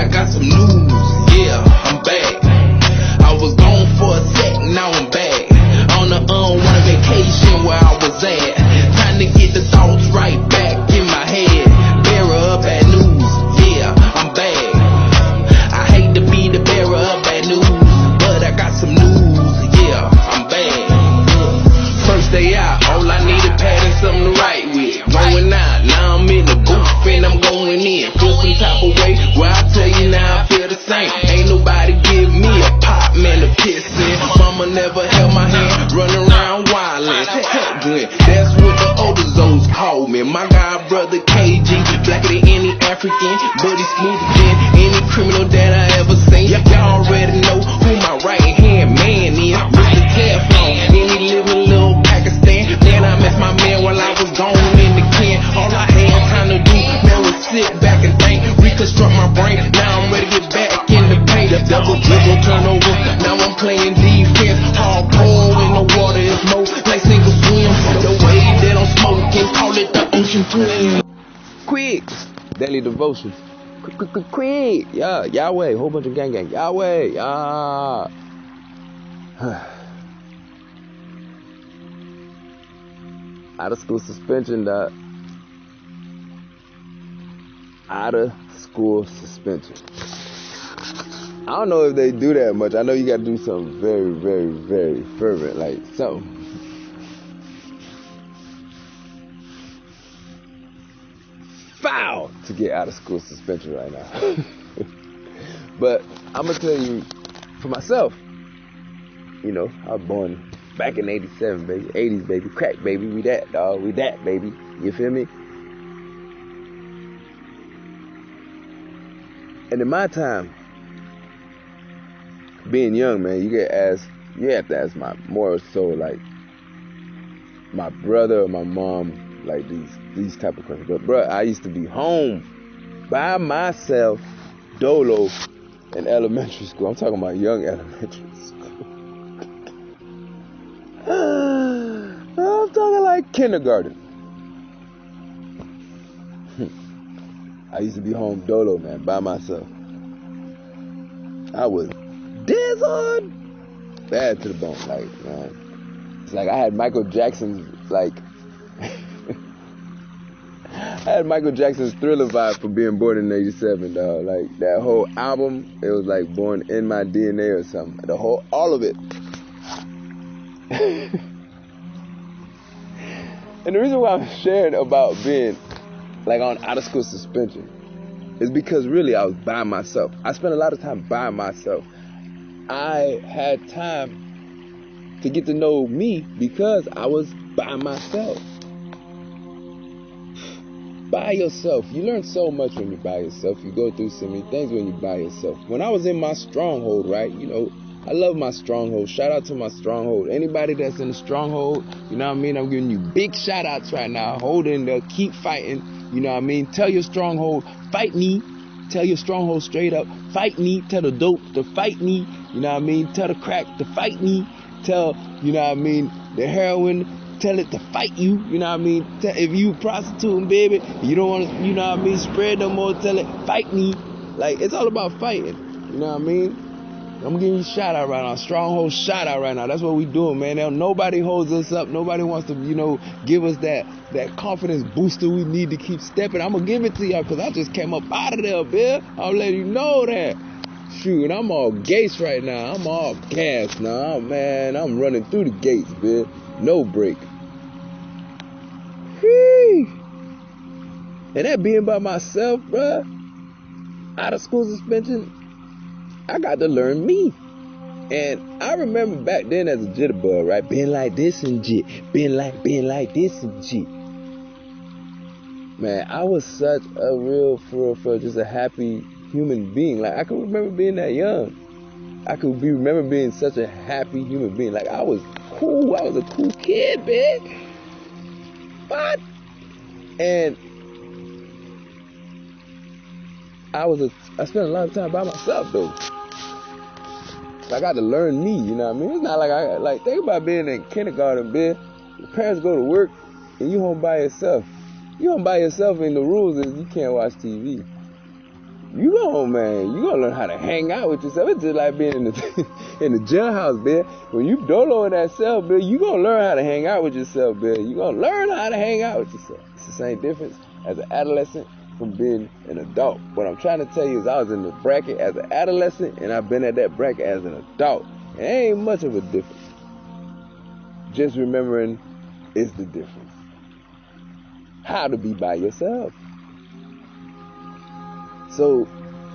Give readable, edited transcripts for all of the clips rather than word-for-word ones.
I got some news. Yeah, I'm back. I was gone for a sec, now I'm back. On a unwanted vacation where I was at. Trying to get the thoughts right back in my head. Bearer of bad news. Yeah, I'm back. I hate to be the bearer of bad news, but I got some news. Yeah, I'm back. First day out, all I needed pad and something to write with. Going out, now I'm in the booth and I'm going in. Feel some type of way, where I tell you now I feel the same. Ain't nobody give me a pop, man, to piss in. Mama never held my hand, running around wildin'. Help Glenn, that's what the older zones call me. My god brother KG, blacker than any African, but he's smoother than any criminal that I ever seen. Y'all already know who my right hand man is. Mr. Teflon, any living little Pakistan. Then I met my man while I was gone in the can. All I had time to do, man, was sit back and think, reconstruct my brain. Now I'm ready to get back in the paint. Double dribble, turnover. Now I'm playing defense. Hardcore in the water is more like single swim. The way that I'm smoking, call it the ocean twin. Kwik, daily devotions. Kwik, yeah, Yahweh, whole bunch of gang, Yahweh, yeah. Out of school suspension, dog. Out of school suspension. I don't know if they do that much. I know you gotta do something very, very, very fervent, like something. Foul to get out of school suspension right now. But I'm gonna tell you, for myself, you know, I was born back in 87, baby. 80s, baby. Crack, baby. We that, dog. We that, baby. You feel me? And in my time, being young, man, you have to ask more so like my brother or my mom, like these type of questions. But bro, I used to be home by myself, dolo, in elementary school. I'm talking about young elementary school. I'm talking like kindergarten. I used to be home dolo, man, by myself. I was dizzled bad to the bone, like, man. It's like I had Michael Jackson's, like, I had Michael Jackson's Thriller vibe for being born in 87, dog. Like, that whole album, it was like born in my DNA or something. All of it. And the reason why I'm sharing about being, like, on out of school suspension is because really I was by myself. I spent a lot of time by myself. I had time to get to know me because I was by myself. By yourself. You learn so much when you're by yourself. You go through so many things when you're by yourself. When I was in my stronghold, right, you know, I love my stronghold. Shout out to my stronghold. Anybody that's in the stronghold, you know what I mean? I'm giving you big shout outs right now. Hold in there. Keep fighting. You know what I mean? Tell your stronghold, fight me. Tell your stronghold straight up, fight me. Tell the dope to fight me. You know what I mean? Tell the crack to fight me. Tell, you know what I mean, the heroin, tell it to fight you. You know what I mean? If you prostituting, baby, you don't want to, you know what I mean, spread no more, tell it, fight me. Like, it's all about fighting. You know what I mean? I'm giving you a shout out right now. Stronghold shout out right now. That's what we doing, man. Nobody holds us up. Nobody wants to, you know, give us that confidence booster we need to keep stepping. I'm going to give it to y'all because I just came up out of there, man. I'll let you know that. Shoot, I'm all gates right now. I'm all gas now. Man, I'm running through the gates, man. No break. Whee. And that being by myself, bruh, out of school suspension, I got to learn me. And I remember back then as a jitterbug, right? Being like this and jit. Being like this and jit. Man, I was such a real, for just a happy human being. Like, I can remember being that young. I could remember being such a happy human being. Like, I was cool. I was a cool kid, man. What? And I spent a lot of time by myself, though. I got to learn me, you know what I mean? It's not like think about being in kindergarten, man. Your parents go to work and you home by yourself. You home by yourself, and the rules is you can't watch TV. you gonna learn how to hang out with yourself. It's just like being in the in the jailhouse, man. When you dolo in that cell, man, you gonna learn how to hang out with yourself, man. You gonna learn how to hang out with yourself. It's the same difference as an adolescent from being an adult. What I'm trying to tell you is I was in the bracket as an adolescent, and I've been at that bracket as an adult. And it ain't much of a difference. Just remembering is the difference. How to be by yourself. So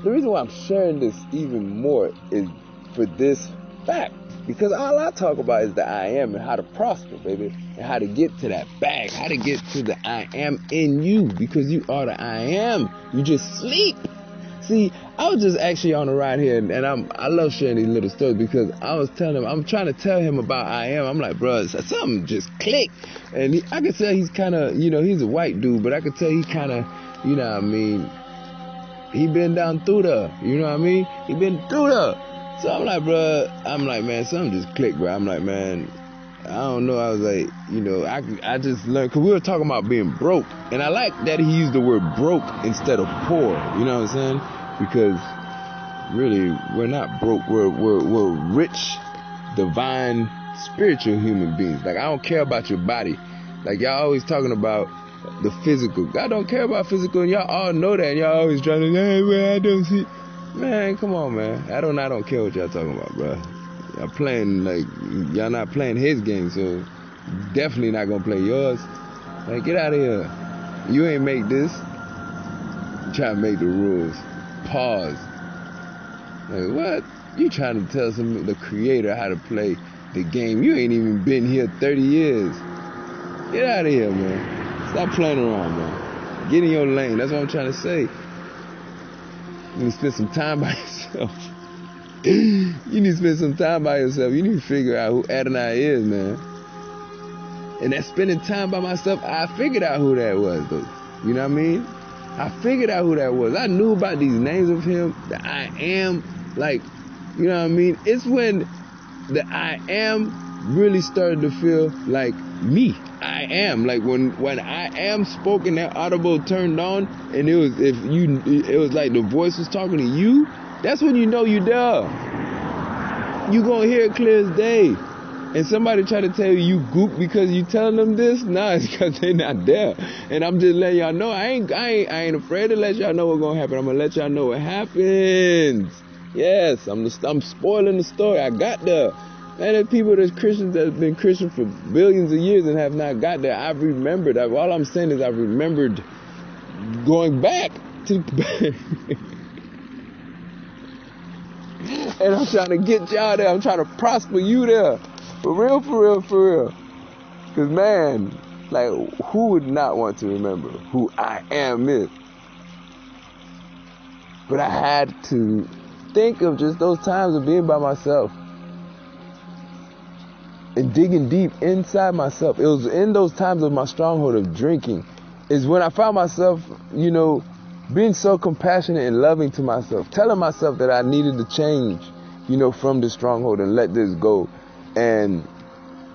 the reason why I'm sharing this even more is for this fact. Because all I talk about is the I am and how to prosper, baby. And how to get to that bag. How to get to the I am in you. Because you are the I am. You just sleep. See, I was just actually on a ride here, and I love sharing these little stories because I was telling him, I'm trying to tell him about I am. I'm like, bro, something just clicked. And I could tell he's kind of, he's a white dude, but I could tell he kind of, you know what I mean, he been down through there, you know what I mean? He been through there. So I'm like, bro, man, something just clicked, bro. I'm like, man, I don't know. I was like, I just learned, because we were talking about being broke. And I like that he used the word broke instead of poor. You know what I'm saying? Because really, we're not broke. We're rich, divine, spiritual human beings. Like, I don't care about your body. Like, y'all always talking about the physical. God don't care about physical, and y'all all know that. And y'all always trying to, hey, man, I don't see. Man, come on, man. I don't care what y'all talking about, bro. Y'all playing, like, y'all not playing his game, so definitely not gonna play yours. Like, get out of here. You ain't make this. Try to make the rules. Pause. Like, what? You trying to tell the creator how to play the game. You ain't even been here 30 years. Get out of here, man. Stop playing around, man. Get in your lane. That's what I'm trying to say. You need to spend some time by yourself. You need to spend some time by yourself. You need to figure out who Adonai is, man. And that spending time by myself, I figured out who that was, though. You know what I mean? I figured out who that was. I knew about these names of him, the I am, like, you know what I mean? It's when the I am really started to feel like me. I am. Like when I am spoken, that audible turned on, and it was like the voice was talking to you. That's when you know you're there. You gonna hear it clear as day. And somebody try to tell you goop because you telling them this? Nah, it's because they not there. And I'm just letting y'all know I ain't afraid to let y'all know what's gonna happen. I'm gonna let y'all know what happens. Yes, I'm spoiling the story. I got there. Man, there's people that's Christians that have been Christian for billions of years and have not got there. I've remembered. All I'm saying is I've remembered going back to. And I'm trying to get y'all there. I'm trying to prosper you there. For real, for real, for real. Because, man, like, who would not want to remember who I am is? But I had to think of just those times of being by myself and digging deep inside myself. It was in those times of my stronghold of drinking is when I found myself, being so compassionate and loving to myself, telling myself that I needed to change, from this stronghold and let this go and,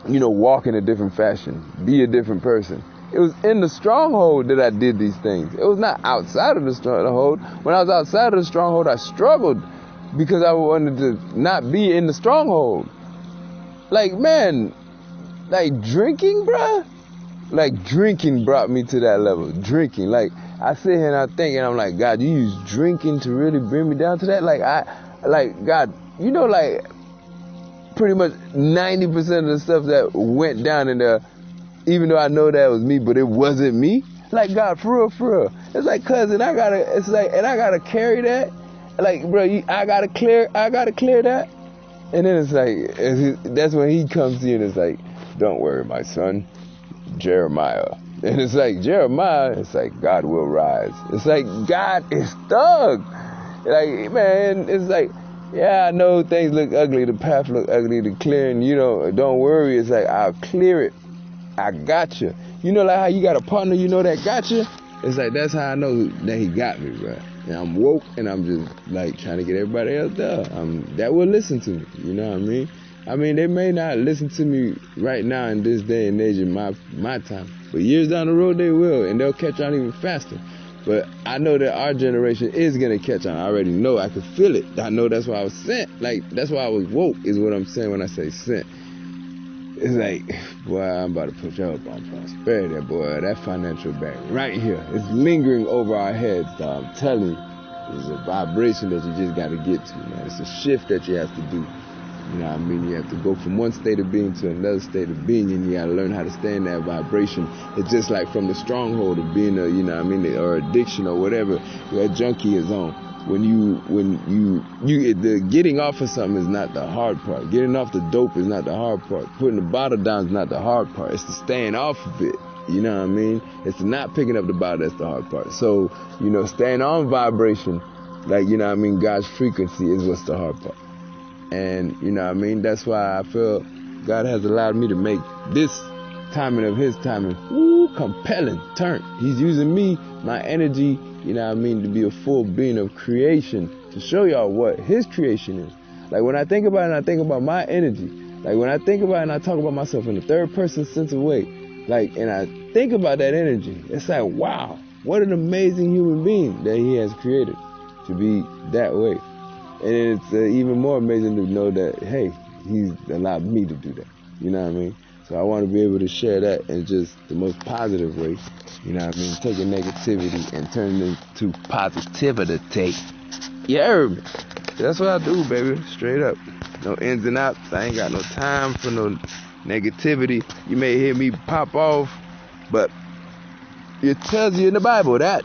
walk in a different fashion, be a different person. It was in the stronghold that I did these things. It was not outside of the stronghold. When I was outside of the stronghold, I struggled because I wanted to not be in the stronghold. Like, man, like drinking, bruh. Like drinking brought me to that level. Drinking, like I sit here and I think, and I'm like, God, you use drinking to really bring me down to that? God, like pretty much 90% of the stuff that went down in there, even though I know that was me, but it wasn't me. Like, God, for real. It's like, cousin, I gotta carry that. Like, bro, I gotta clear that. And then it's like, that's when he comes to you and it's like, don't worry, my son, Jeremiah. And it's like, Jeremiah, it's like, God will rise. It's like, God is thug. Like, man, it's like, yeah, I know things look ugly, the path look ugly, the clearing, don't worry. It's like, I'll clear it. I got you. Like how you got a partner, that got you? It's like, that's how I know that he got me, bro. And I'm woke, and I'm just, like, trying to get everybody else there. That will listen to me, you know what I mean? I mean, they may not listen to me right now in this day and age in my time. But years down the road, they will, and they'll catch on even faster. But I know that our generation is going to catch on. I already know. I can feel it. I know that's why I was sent. Like, that's why I was woke, is what I'm saying when I say sent. It's like, boy, I'm about to put you up on prosperity, boy. That financial barrier right here. It's lingering over our heads, dog. I'm telling you. It's a vibration that you just got to get to, man. It's a shift that you have to do. You know what I mean? You have to go from one state of being to another state of being, and you got to learn how to stay in that vibration. It's just like from the stronghold of being a, you know what I mean, or addiction or whatever that junkie is on. When the getting off of something is not the hard part. Getting off the dope is not the hard part. Putting the bottle down is not the hard part. It's the staying off of it. You know what I mean? It's the not picking up the bottle that's the hard part. So, you know, staying on vibration, like, you know what I mean, God's frequency is what's the hard part. And, you know what I mean, that's why I feel God has allowed me to make this timing of his timing, compelling turn. He's using me, my energy, you know what I mean, to be a full being of creation, to show y'all what his creation is. Like, when I think about it and I think about my energy, like, when I think about it and I talk about myself in the third person sense of way, like, and I think about that energy, it's like, wow, what an amazing human being that he has created to be that way. And it's even more amazing to know that, hey, he's allowed me to do that. You know what I mean? So I want to be able to share that in just the most positive way. You know what I mean? Taking negativity and turning it into positivity. You heard me? That's what I do, baby. Straight up. No ins and outs. I ain't got no time for no negativity. You may hear me pop off, but it tells you in the Bible that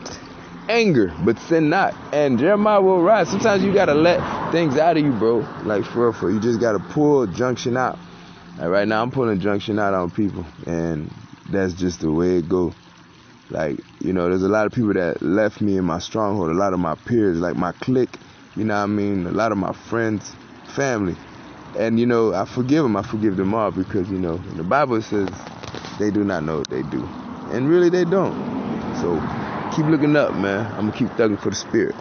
anger, but sin not. And Jeremiah will rise. Sometimes you gotta let things out of you, bro. Like, for real. You just gotta pull junction out. Like, right now, I'm pulling junction out on people, and that's just the way it goes. Like, you know, there's a lot of people that left me in my stronghold, a lot of my peers, like my clique, you know what I mean, a lot of my friends, family. And, you know, I forgive them all, because, you know, the Bible says they do not know what they do. And really, they don't. So keep looking up, man. I'm going to keep thugging for the spirit.